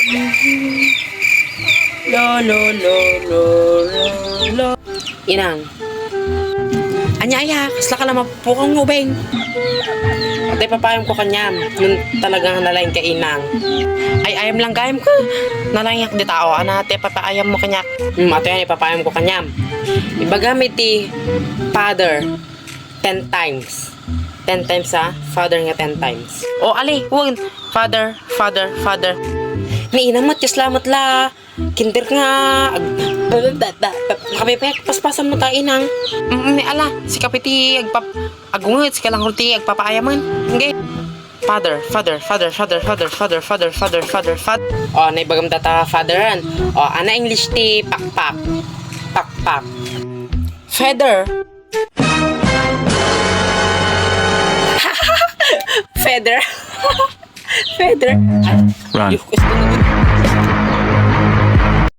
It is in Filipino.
Lo, lo, lo, lo, lo, lo. Inang. Anyaya, kasla ka na mapukang ubeng. At ipapayam ko kanya, nun talagang nalain ka inang. Ay, ayam lang gayam ko. Nalayak di tao, ana, te papaayam mo kanya. Ato yan, ipapayam ko kanya. Ibagamit ti father 10 times. 10 times ha? Father nga 10 times. O, ali, huwag. Father, father, father. Ni inamat, kaslamat la. Kinder nga. Makapipek, paspasan mo ta inang. Ni ala, si kapiti, agungot, si kalang rulti, agpapaayaman. Okay. Father, father, father, father, father, father, father, father, father, father. O, naibagam tata fatheran. O, ana English ti pakpak. Pakpak. Feather. Feather. Feather. Run. Yuh, gusto na.